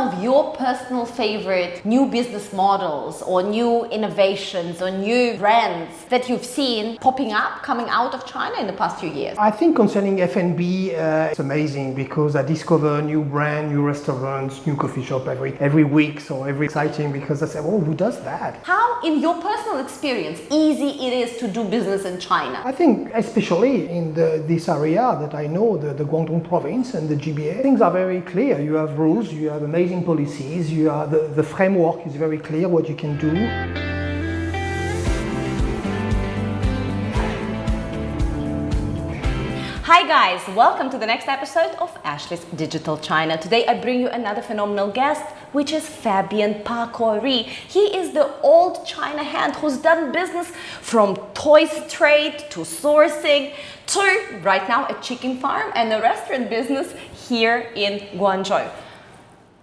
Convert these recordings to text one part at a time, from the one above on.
of your personal favorite new business models or new innovations or new brands that you've seen popping up, coming out of China in the past few years? I think concerning F&B, it's amazing because I discover new brand, new restaurants, new coffee shop every week. So every exciting because I say, oh, who does that? How, in your personal experience, easy it is to do business in China? I think especially in this area that I know, the Guangdong province and the GBA, things are very clear. You have rules, you have amazing policies, the framework is very clear what you can do. Hi guys, welcome to the next episode of Ashley's Digital China. Today I bring you another phenomenal guest, which is Fabien Pacory. He is the old China hand who's done business from toys trade to sourcing to right now a chicken farm and a restaurant business here in Guangzhou.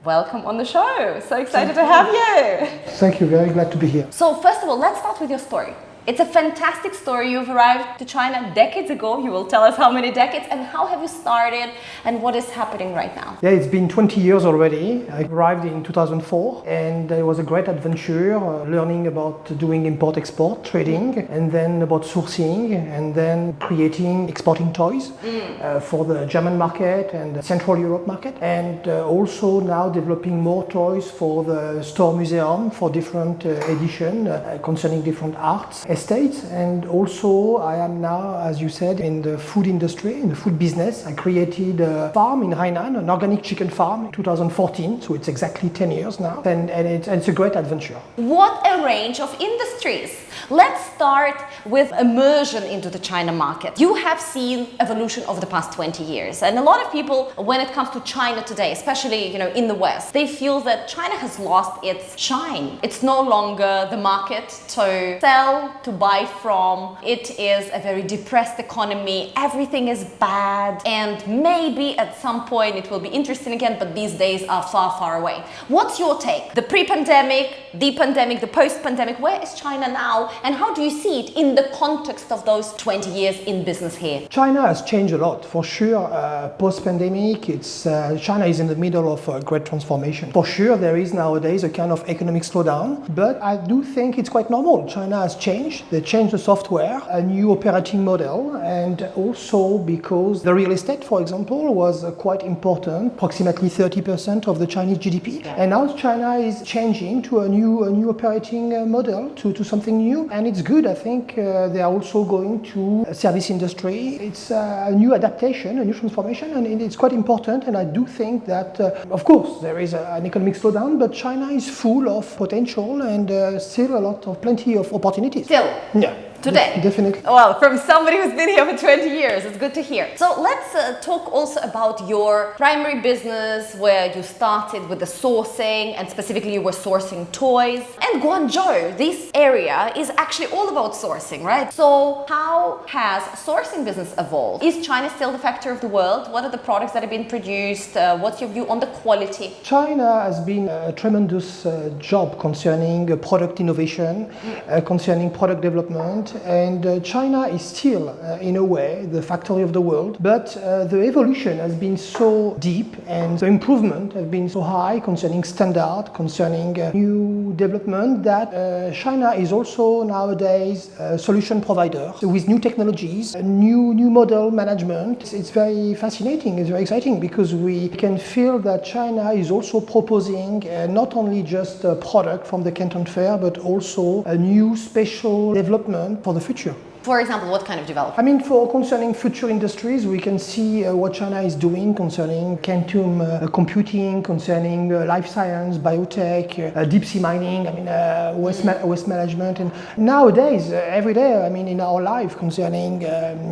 Welcome on the show. So excited to have you. Thank you, very glad to be here. So first of all, let's start with your story. It's a fantastic story. You've arrived to China decades ago. You will tell us how many decades and how have you started and what is happening right now? Yeah, it's been 20 years already. I arrived in 2004 and it was a great adventure, learning about doing import-export trading and then about sourcing and then creating, exporting toys for the German market and the Central Europe market, and also now developing more toys for the store museum for different editions concerning different arts. Estates, and also I am now, as you said, in the food industry, in the food business. I created a farm in Hainan, an organic chicken farm in 2014, so it's exactly 10 years now, and it's a great adventure. What a range of industries! Let's start with immersion into the China market. You have seen evolution over the past 20 years, and a lot of people, when it comes to China today, especially in the West, they feel that China has lost its shine. It's no longer the market to sell, to buy from. It is a very depressed economy. Everything is bad, and maybe at some point it will be interesting again, but these days are far, far away. What's your take? The pre-pandemic, the pandemic, the post-pandemic, where is China now? And how do you see it in the context of those 20 years in business here? China has changed a lot, for sure. Post-pandemic, China is in the middle of a great transformation. For sure, there is nowadays a kind of economic slowdown, but I do think it's quite normal. China has changed. They changed the software, a new operating model, and also because the real estate, for example, was quite important, approximately 30% of the Chinese GDP. And now China is changing to a new operating model, to something new. And it's good. I think they are also going to a service industry. It's a new adaptation, a new transformation, and it's quite important. And I do think that, of course, there is an economic slowdown, but China is full of potential and still plenty of opportunities. Still? Yeah. Today? Definitely. Well, from somebody who's been here for 20 years, it's good to hear. So let's talk also about your primary business where you started with the sourcing, and specifically you were sourcing toys. And Guangzhou, this area is actually all about sourcing, right? So how has sourcing business evolved? Is China still the factor of the world? What are the products that have been produced? What's your view on the quality? China has been a tremendous job concerning product innovation, concerning product development. And China is still, in a way, the factory of the world. But the evolution has been so deep and the improvement has been so high concerning standard, concerning new development, that China is also nowadays a solution provider. So with new technologies, new model management, it's very fascinating, it's very exciting because we can feel that China is also proposing not only just a product from the Canton Fair, but also a new special development for the future. For example, what kind of development? I mean, for concerning future industries, we can see what China is doing concerning quantum computing, concerning life science, biotech, deep sea mining, waste management. And nowadays, every day, in our life concerning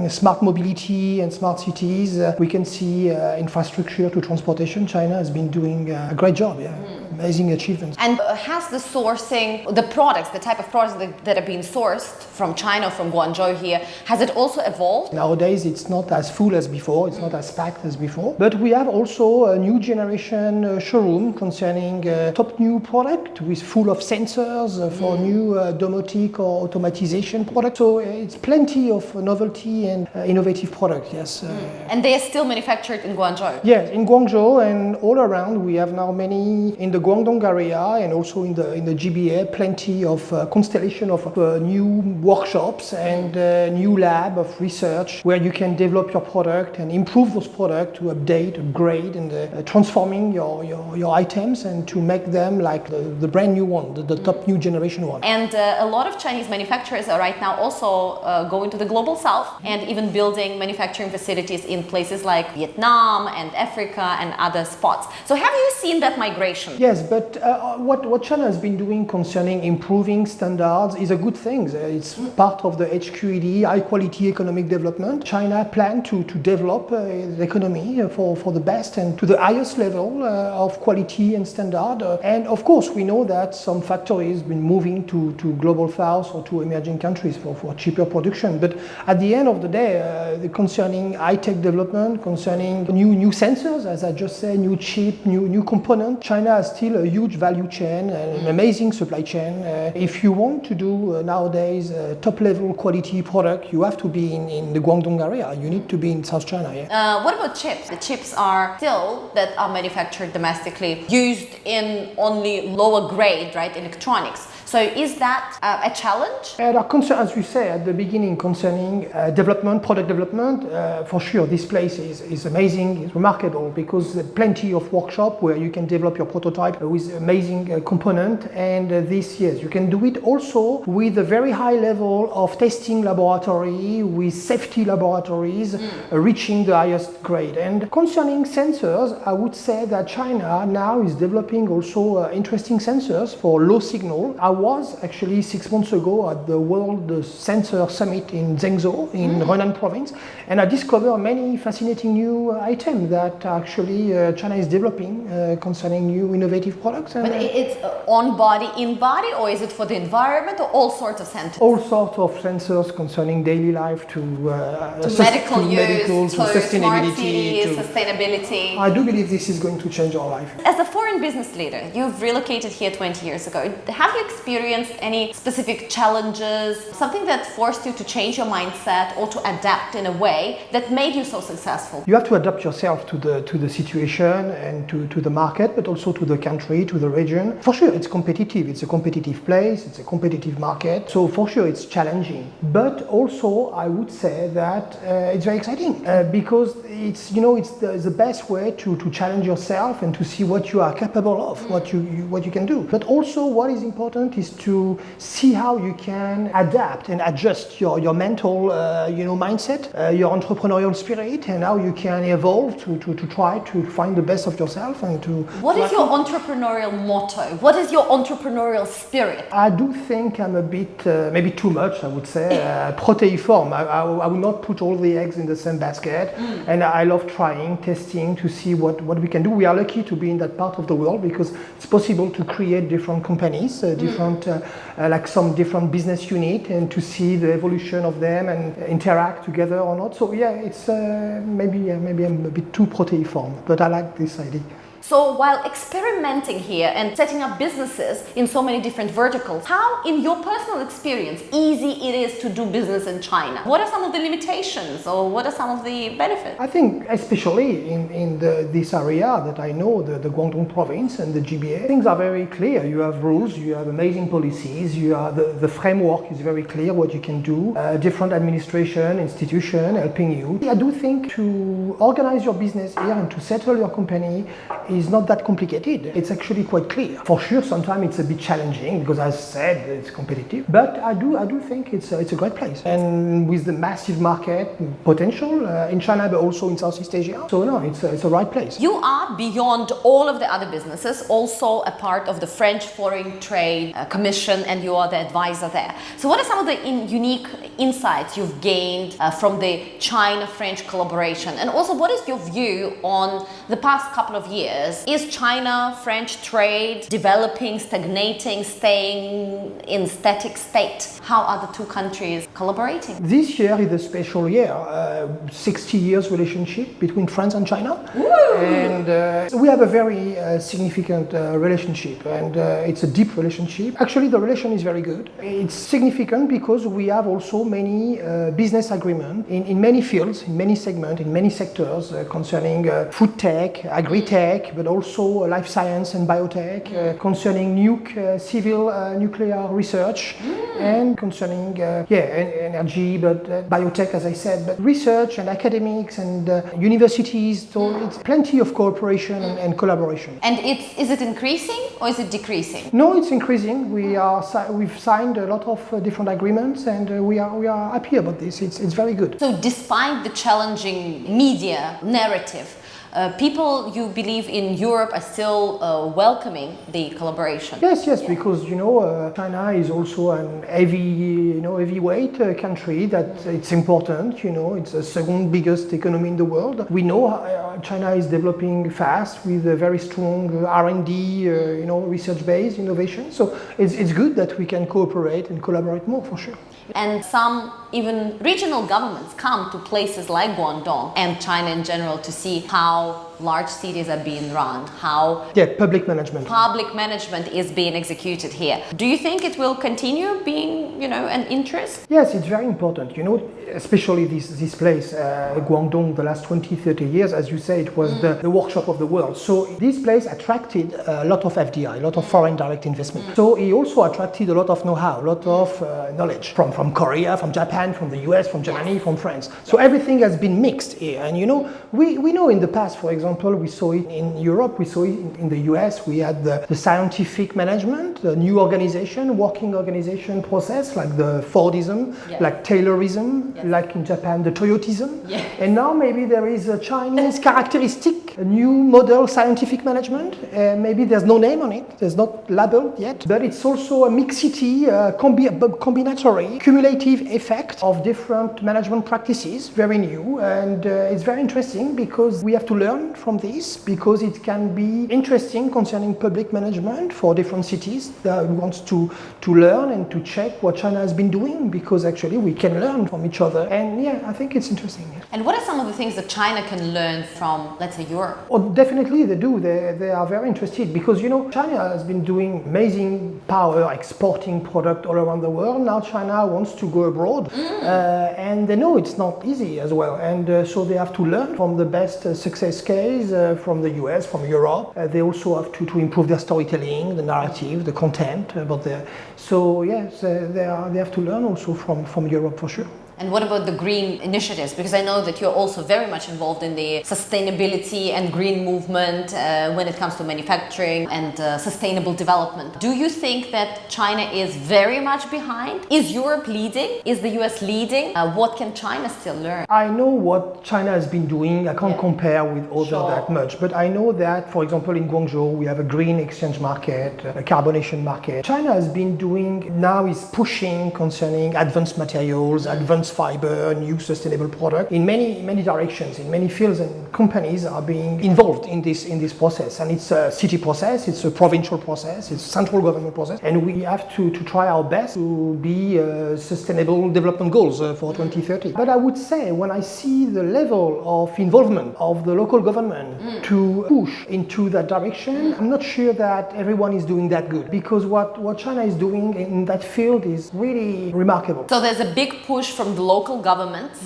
smart mobility and smart cities, we can see infrastructure to transportation. China has been doing a great job, yeah. amazing achievements. And has the sourcing, the products, the type of products that are being sourced from China, from Guangzhou here, has it also evolved? Nowadays, it's not as full as before, it's not as packed as before. But we have also a new generation showroom concerning top new product with full of sensors for new domotic or automatization products. So it's plenty of novelty and innovative product, yes. And they are still manufactured in Guangzhou? Yes, in Guangzhou and all around. We have now many in the Guangdong area and also in the GBA, plenty of constellation of new workshops and new lab of research where you can develop your product and improve those products to update, upgrade, and transforming your items and to make them like the brand new one, the top new generation one. And a lot of Chinese manufacturers are right now also going to the global south and even building manufacturing facilities in places like Vietnam and Africa and other spots. So have you seen that migration? Yes, but what China has been doing concerning improving standards is a good thing. It's part of the HQED, high quality economic development. China plans to develop the economy for the best and to the highest level of quality and standard. And of course, we know that some factories have been moving to global south or to emerging countries for cheaper production. But at the end of the day, concerning high-tech development, concerning new sensors, as I just said, new chip, new component, China has still a huge value chain, an amazing supply chain. If you want to do nowadays top-level quality product, you have to be in the Guangdong area. You need to be in South China. Yeah. What about chips? The chips are still that are manufactured domestically, used in only lower grade, right, electronics. So is that a challenge? There are concerns, as you say at the beginning, concerning development, product development. For sure, this place is amazing, it's remarkable because there's plenty of workshop where you can develop your prototype with amazing component. And this, yes, you can do it also with a very high level of testing laboratory, with safety laboratories reaching the highest grade. And concerning sensors, I would say that China now is developing also interesting sensors for low signal. I was actually 6 months ago at the World Sensor Summit in Zhengzhou in Henan province, and I discovered many fascinating new items that actually China is developing concerning new innovative products. But it's on body, in body, or is it for the environment, or all sorts of sensors? All sorts of sensors concerning daily life to medical use, to sustainability, to sustainability. I do believe this is going to change our life. As a foreign business leader, you've relocated here 20 years ago. Have you experienced any specific challenges, something that forced you to change your mindset or to adapt in a way that made you so successful? You have to adapt yourself to the situation and to the market, but also to the country, to the region. For sure, it's competitive. It's a competitive place. It's a competitive market. So for sure, it's challenging. But also, I would say that it's very exciting because it's the best way to challenge yourself and to see what you are capable of, what you can do. But also, what is important is to see how you can adapt and adjust your mental mindset, your entrepreneurial spirit, and how you can evolve to try to find the best of yourself and to. What is your entrepreneurial motto? What is your entrepreneurial spirit? I do think I'm a bit, maybe too much, I would say, proteiform. I would not put all the eggs in the same basket, and I love trying, testing to see what we can do. We are lucky to be in that part of the world because it's possible to create different companies, like some different business unit, and to see the evolution of them and interact together or not. So yeah, it's maybe I'm a bit too proteiform, but I like this idea. So while experimenting here and setting up businesses in so many different verticals, how, in your personal experience, easy it is to do business in China? What are some of the limitations or what are some of the benefits? I think especially in this area that I know, the Guangdong province and the GBA, things are very clear. You have rules, you have amazing policies, the framework is very clear what you can do, different administration, institution helping you. I do think to organize your business here and to settle your company is not that complicated. It's actually quite clear. For sure, sometimes it's a bit challenging because, as I said, it's competitive. But I do think it's a great place. And with the massive market potential in China, but also in Southeast Asia. So no, it's a right place. You are, beyond all of the other businesses, also a part of the French Foreign Trade Commission, and you are the advisor there. So what are some of the unique insights you've gained from the China-French collaboration? And also, what is your view on the past couple of years years, is China-French trade developing, stagnating, staying in static state? How are the two countries collaborating? This year is a special year, 60 years relationship between France and China. Woo! And we have a very significant relationship, and it's a deep relationship. Actually, the relation is very good. It's significant because we have also many business agreements in many fields, in many segments, in many sectors concerning food tech, agri-tech, but also life science and biotech, concerning civil nuclear research, and concerning energy, but biotech, as I said, but research and academics and universities. So it's plenty of cooperation and collaboration. And is it increasing or is it decreasing? No, it's increasing. We've signed a lot of different agreements, and we are happy about this. It's very good. So despite the challenging media narrative, people you believe in Europe are still welcoming the collaboration? Yes, because China is also an heavyweight country that it's important. It's the second biggest economy in the world. We know China is developing fast with a very strong R&D, research-based innovation. So it's good that we can cooperate and collaborate more, for sure. And some even regional governments come to places like Guangdong and China in general to see how large cities are being run, how public management is being executed here. Do you think it will continue being, an interest? Yes, it's very important. Especially this place, Guangdong, the last 20-30 years, as you say, it was the workshop of the world. So this place attracted a lot of FDI, a lot of foreign direct investment. So it also attracted a lot of know-how, a lot of knowledge from Korea, from Japan, from the US, from Germany, from France. So everything has been mixed here. And we know in the past, for example, we saw it in Europe, we saw it in the US, we had the scientific management, the new organization, working organization process, like the Fordism, like Taylorism, like in Japan, the Toyotism. And now maybe there is a Chinese characteristic, a new model scientific management. Maybe there's no name on it, there's not labeled yet, but it's also a mixity, combinatory, cumulative effect of different management practices, very new. And it's very interesting because we have to learn from this, because it can be interesting concerning public management for different cities that wants to learn and to check what China has been doing, because actually we can learn from each other. And I think it's interesting. And what are some of the things that China can learn from, let's say, Europe? Oh, definitely they do. They are very interested because, China has been doing amazing power, exporting product all around the world. Now China wants to go abroad, and they know it's not easy as well. And so they have to learn from the best success case from the US, from Europe. They also have to improve their storytelling, the narrative, the content about their. So yes, they have to learn also from Europe, for sure. And what about the green initiatives? Because I know that you're also very much involved in the sustainability and green movement when it comes to manufacturing and sustainable development. Do you think that China is very much behind? Is Europe leading? Is the US leading? What can China still learn? I know what China has been doing. I can't compare with others that much, but I know that, for example, in Guangzhou, we have a green exchange market, a carbonation market. China has been doing, now is pushing concerning advanced materials, advanced fiber, new sustainable product in many directions, in many fields, and companies are being involved in this process. And it's a city process, it's a provincial process, it's a central government process, and we have to try our best to be sustainable development goals for 2030. But I would say, when I see the level of involvement of the local government to push into that direction, I'm not sure that everyone is doing that good, because what China is doing in that field is really remarkable. So there's a big push from the local governments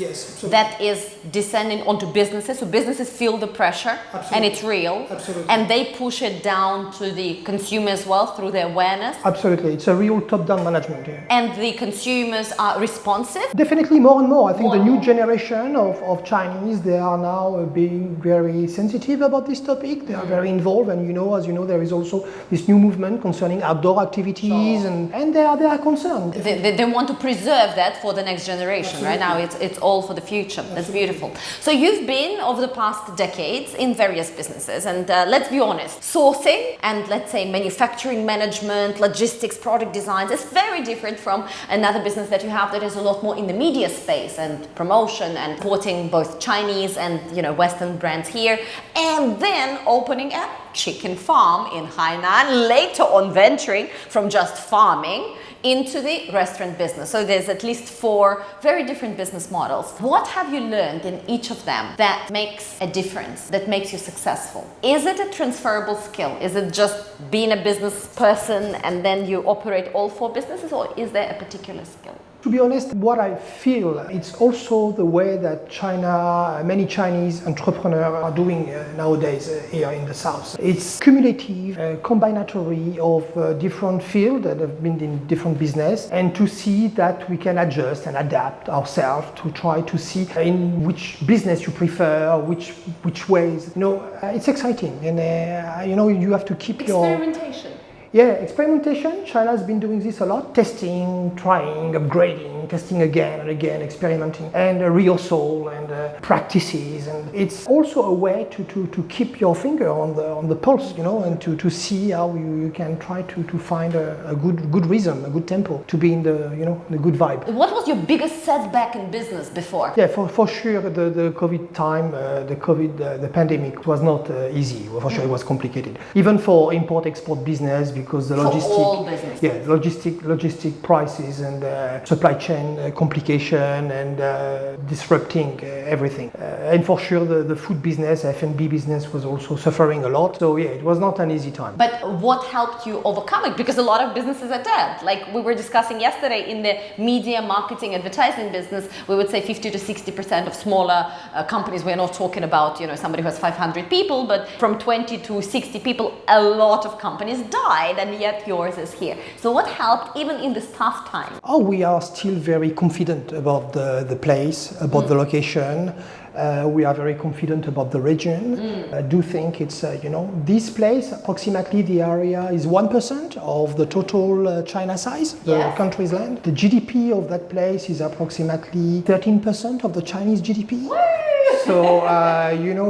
that is descending onto businesses, so businesses feel the pressure. Absolutely. And it's real. Absolutely. And they push it down to the consumer as well through the awareness. Absolutely, it's a real top-down management here. And the consumers are responsive? Definitely more and more. I think the new generation of Chinese, they are now being very sensitive about this topic. They are very involved, and as you know, there is also this new movement concerning outdoor activities, and they are concerned. They want to preserve that for the next generation. Absolutely. Right now it's all for the future. Absolutely. That's beautiful. So you've been over the past decades in various businesses, and let's be honest, sourcing and let's say manufacturing management, logistics, product designs is very different from another business that you have that is a lot more in the media space and promotion and porting both Chinese and Western brands here, and then opening up chicken farm in Hainan, later on venturing from just farming into the restaurant business. So there's at least 4 very different business models. What have you learned in each of them that makes a difference, that makes you successful? Is it a transferable skill? Is it just being a business person and then you operate all 4 businesses, or is there a particular skill? To be honest, what I feel, it's also the way that China, many Chinese entrepreneurs are doing nowadays here in the South. It's cumulative, combinatory of different fields that have been in different business, and to see that we can adjust and adapt ourselves to try to see in which business you prefer, which ways. It's exciting, and you have to keep experimentation. Yeah, experimentation. China has been doing this a lot. Testing, trying, upgrading, testing again and again, experimenting, and rehearsal and practices. And it's also a way to keep your finger on the pulse, and to see how you can try to find a good rhythm, a good tempo, to be in the good vibe. What was your biggest setback in business before? Yeah, for sure, the COVID time, the pandemic was not easy. For sure, it was complicated. Even for import-export business, because the logistic prices and supply chain complication and disrupting everything. And for sure, the food business, F&B business was also suffering a lot. So yeah, it was not an easy time. But what helped you overcome it? Because a lot of businesses are dead. Like we were discussing yesterday, in the media, marketing, advertising business, we would say 50 to 60% of smaller companies. We're not talking about somebody who has 500 people, but from 20 to 60 people, a lot of companies died. And yet yours is here. So what helped even in this tough time? We are still very confident about the place, about the location. We are very confident about the region. I do think it's, this place, approximately the area is 1% of the total China size, the country's land. The GDP of that place is approximately 13% of the Chinese GDP. So,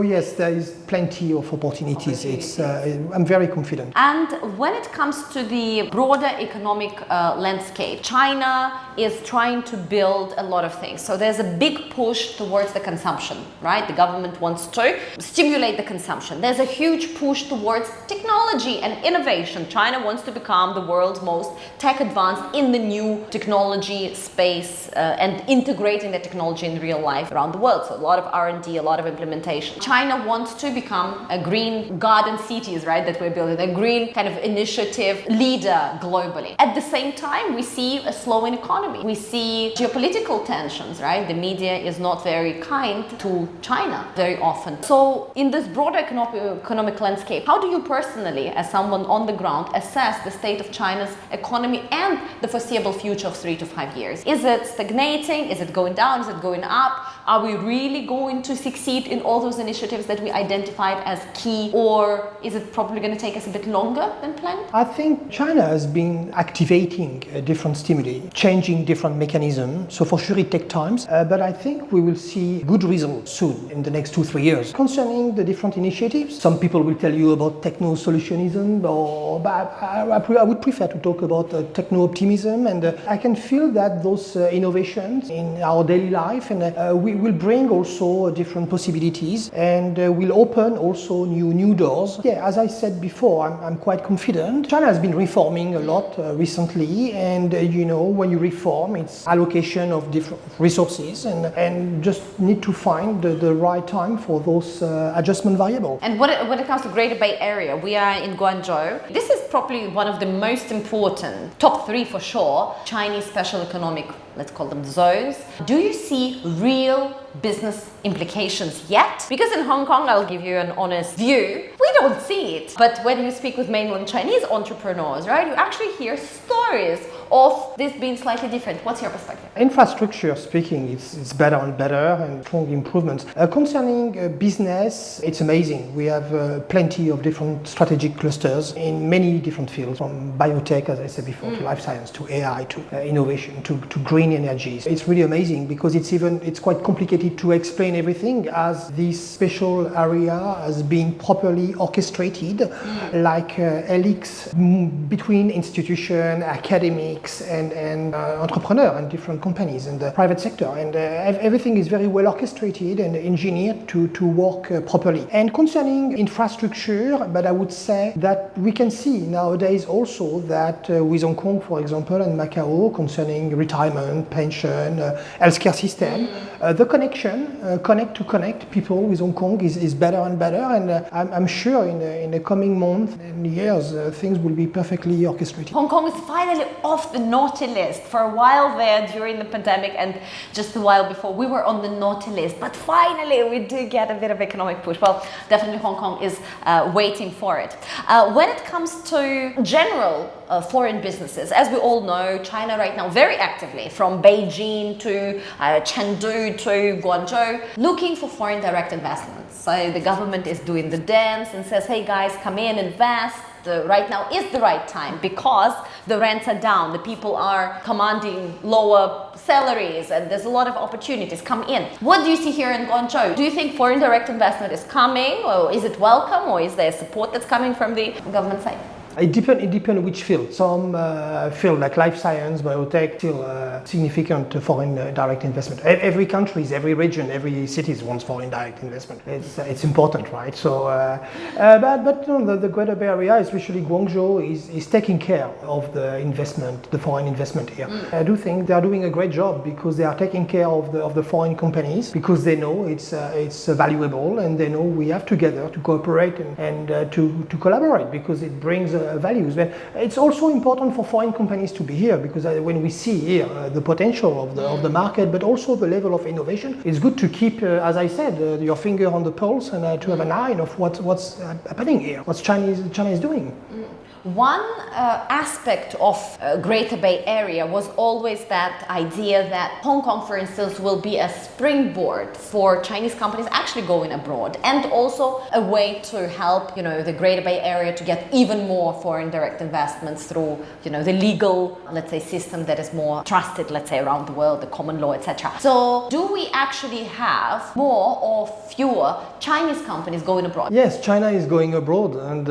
yes, there is plenty of opportunities. I'm very confident. And when it comes to the broader economic landscape, China is trying to build a lot of things. So there's a big push towards the consumption, right? The government wants to stimulate the consumption. There's a huge push towards technology and innovation. China wants to become the world's most tech advanced in the new technology space and integrating the technology in real life around the world. So a lot of R&D, a lot of implementation. China wants to become a green garden cities, right, that we're building, a green kind of initiative leader globally. At the same time, we see a slowing economy. We see geopolitical tensions, right? The media is not very kind to China very often. So in this broader economic landscape, how do you personally, as someone on the ground, assess the state of China's economy and the foreseeable future of 3 to 5 years? Is it stagnating? Is it going down? Is it going up? Are we really going to succeed in all those initiatives that we identified as key, or is it probably going to take us a bit longer than planned? I think China has been activating different stimuli, changing different mechanisms. So for sure it takes time, but I think we will see good results soon in the next 2-3 years. Concerning the different initiatives, some people will tell you about techno-solutionism, but I would prefer to talk about techno-optimism, and I can feel that those innovations in our daily life, and we will bring also different possibilities, and will open also new doors. Yeah, as I said before, I'm quite confident. China has been reforming a lot recently, and when you reform, it's allocation of different resources, and just need to find the right time for those adjustment variables. And when it comes to Greater Bay Area, we are in Guangzhou. This is probably one of the most important, top 3 for sure, Chinese special economic, let's call them zones. Do you see real business implications yet? Because in Hong Kong, I'll give you an honest view, we don't see it. But when you speak with mainland Chinese entrepreneurs, right, you actually hear stories of this being slightly different. What's your perspective? Infrastructure speaking, it's better and better, and strong improvements. Concerning business, it's amazing. We have plenty of different strategic clusters in many many different fields, from biotech, as I said before, to life science, to AI, to innovation, to green energies. It's really amazing because it's quite complicated to explain everything, as this special area has been properly orchestrated, like helix between institution, academics, and entrepreneur and different companies in the private sector. And everything is very well orchestrated and engineered to work properly. And concerning infrastructure, but I would say that we can see nowadays also that with Hong Kong, for example, and Macau, concerning retirement, pension, healthcare system, the connection, connect people with Hong Kong is better and better. And I'm sure in the coming months and years, things will be perfectly orchestrated. Hong Kong is finally off the naughty list. For a while there during the pandemic and just a while before, we were on the naughty list. But finally, we do get a bit of economic push. Well, definitely Hong Kong is waiting for it. When it comes to general foreign businesses, as we all know, China right now very actively, from Beijing to Chengdu to Guangzhou, looking for foreign direct investments. So the government is doing the dance and says, hey guys, come in, invest. Right now is the right time because the rents are down, the people are commanding lower salaries, and there's a lot of opportunities come in. What do you see here in Guangzhou? Do you think foreign direct investment is coming, or is it welcome, or is there support that's coming from the government side? It depends which field. Some field like life science, biotech, still significant foreign direct investment. Every country, every region, every city wants foreign direct investment. It's important, right? So, but you know, the Greater Bay Area, especially Guangzhou, is taking care of the investment, the foreign investment here. I do think they are doing a great job because they are taking care of the foreign companies, because they know it's valuable, and they know we have together to cooperate and to collaborate, because it brings values. But it's also important for foreign companies to be here, because when we see here the potential of the market, but also the level of innovation, it's good to keep, as I said, your finger on the pulse, and to have an eye of what's happening here, what China is doing. One aspect of Greater Bay Area was always that idea that Hong Kong, for instance, will be a springboard for Chinese companies actually going abroad, and also a way to help, you know, the Greater Bay Area to get even more foreign direct investments through, you know, the legal, let's say, system that is more trusted, let's say, around the world, the common law, etc. So, do we actually have more or fewer Chinese companies going abroad? Yes, China is going abroad, and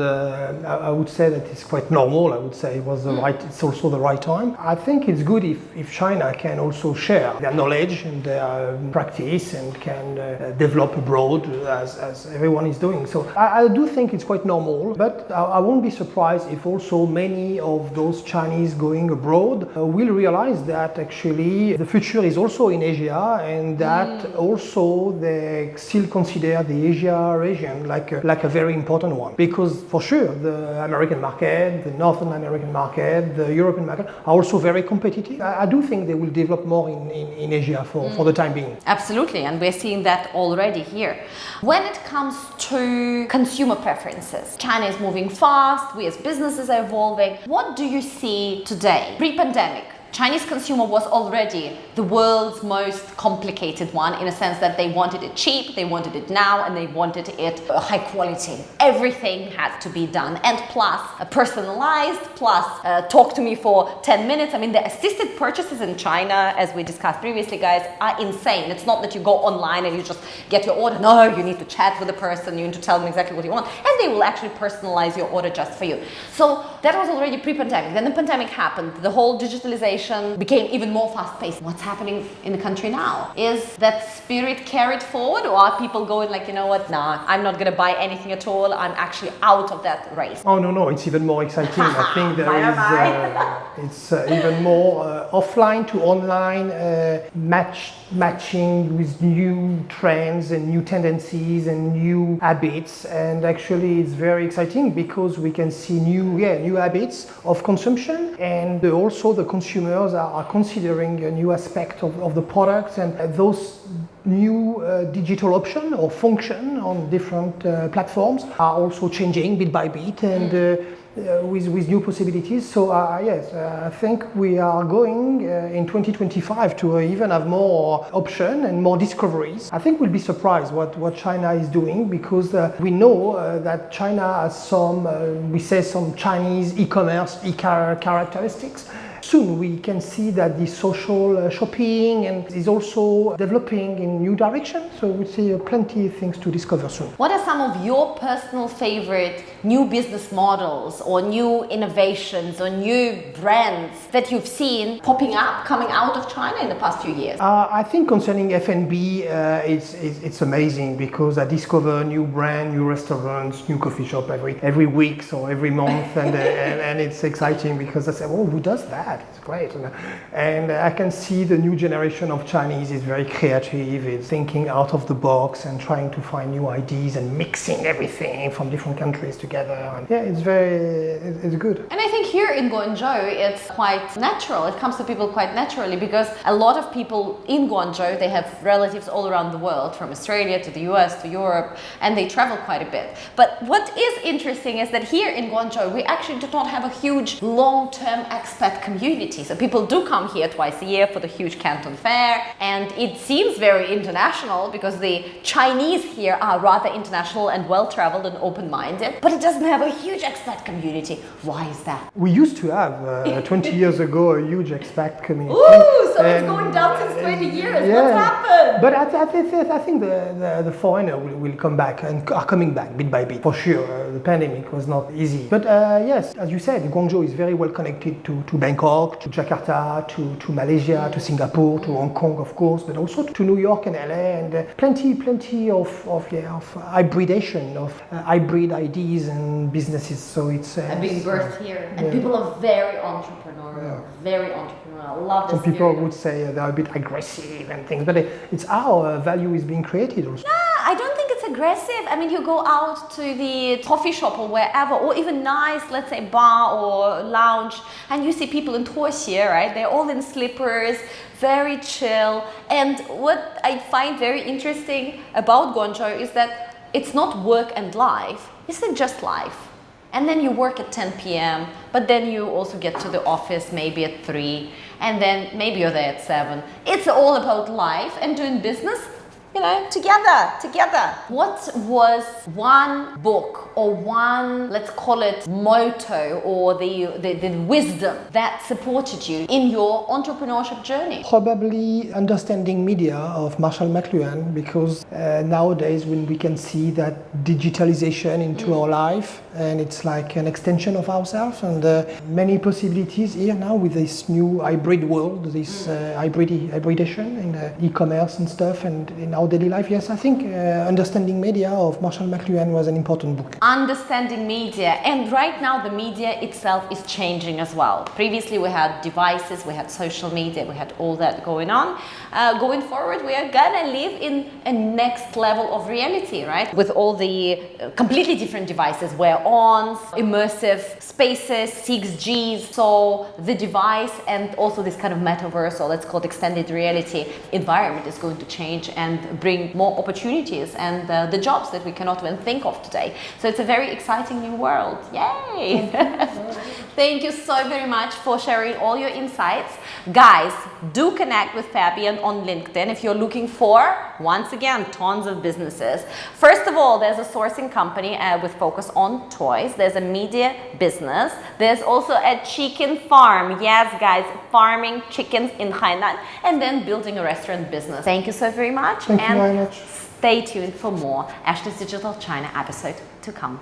I would say that it's quite normal. I would say it's also the right time. I think it's good if China can also share their knowledge and their practice, and can develop abroad as everyone is doing. So I do think it's quite normal, but I won't be surprised if also many of those Chinese going abroad will realize that actually the future is also in Asia, and that also they still consider the Asia region like a very important one, because for sure the American market, the North American market, the European market are also very competitive. I do think they will develop more in Asia for the time being. Absolutely, and we're seeing that already here. When it comes to consumer preferences, China is moving fast, we as businesses are evolving. What do you see today, pre-pandemic? Chinese consumer was already the world's most complicated one, in a sense that they wanted it cheap, they wanted it now, and they wanted it high quality. Everything had to be done, and plus personalized, plus talk to me for 10 minutes. I mean, the assisted purchases in China, as we discussed previously, guys, are insane. It's not that you go online and you just get your order. No, you need to chat with the person, you need to tell them exactly what you want, and they will actually personalize your order just for you. So that was already pre-pandemic. Then the pandemic happened, the whole digitalization became even more fast-paced. What's happening in the country now? Is that spirit carried forward, or are people going like, you know what, nah, I'm not going to buy anything at all, I'm actually out of that race? Oh, no, it's even more exciting. I think there is it's even more offline to online, matching with new trends and new tendencies and new habits, and actually it's very exciting because we can see new habits of consumption, and also the consumers are considering a new aspect of the products, and those new digital option or function on different platforms are also changing bit by bit and with new possibilities. So yes, I think we are going in 2025 to even have more option and more discoveries. I think we'll be surprised what China is doing, because we know that China has some, we say some Chinese e-commerce characteristics. Soon we can see that the social shopping and is also developing in new directions. So we see plenty of things to discover soon. What are some of your personal favorite new business models or new innovations or new brands that you've seen popping up, coming out of China in the past few years? I think concerning F&B, it's amazing, because I discover new brand, new restaurants, new coffee shop every week or every month, and it's exciting, because I say, oh, who does that? It's great. And I can see the new generation of Chinese is very creative, is thinking out of the box and trying to find new ideas and mixing everything from different countries together. And yeah, it's good. And I think here in Guangzhou, it's quite natural. It comes to people quite naturally, because a lot of people in Guangzhou, they have relatives all around the world, from Australia to the US to Europe, and they travel quite a bit. But what is interesting is that here in Guangzhou, we actually do not have a huge long-term expat community. So people do come here twice a year for the huge Canton Fair, and it seems very international, because the Chinese here are rather international and well-traveled and open-minded, but it doesn't have a huge expat community. Why is that? We used to have 20 years ago a huge expat community. Ooh, so it's going down since 20 years. Yeah. What's happened? But I think the foreigner will come back and are coming back bit by bit, for sure. The pandemic was not easy. But yes, as you said, Guangzhou is very well connected to Bangkok, to Jakarta, to Malaysia, to Singapore, to Hong Kong, of course, but also to New York and LA, and plenty of hybridation, of hybrid ideas and businesses. So it's being birthed here, and people are very entrepreneurial, very entrepreneurial. I love this. Some people would say they're a bit aggressive and things, but it's how value is being created also. I don't think it's aggressive. I mean, you go out to the coffee shop or wherever, or even nice, let's say, bar or lounge, and you see people in Toxie, right? They're all in slippers, very chill. And what I find very interesting about Guangzhou is that it's not work and life. It's not just life. And then you work at 10 p.m., but then you also get to the office maybe at 3, and then maybe you're there at 7. It's all about life and doing business, you know, together. What was one book or one, let's call it motto, or the wisdom that supported you in your entrepreneurship journey? Probably Understanding Media of Marshall McLuhan, because nowadays when we can see that digitalization into our life, and it's like an extension of ourselves, and many possibilities here now with this new hybrid world, this hybridation in e-commerce and stuff, and in our daily life. Yes, I think Understanding Media of Marshall McLuhan was an important book. Understanding media, and right now the media itself is changing as well. Previously we had devices, we had social media, we had all that going on. Going forward, we are gonna live in a next level of reality, right? With all the completely different devices, wear-ons, immersive spaces, 6Gs. So the device and also this kind of metaverse, or let's call it extended reality environment, is going to change and bring more opportunities and the jobs that we cannot even think of today. So it's a very exciting new world. Yay! Thank you so very much for sharing all your insights. Guys, do connect with Fabien on LinkedIn if you're looking for, once again, tons of businesses. First of all, there's a sourcing company with focus on toys. There's a media business. There's also a chicken farm. Yes, guys, farming chickens in Hainan, and then building a restaurant business. Thank you so very much. Thank you very much. Stay tuned for more Ashley's Digital China episode to come.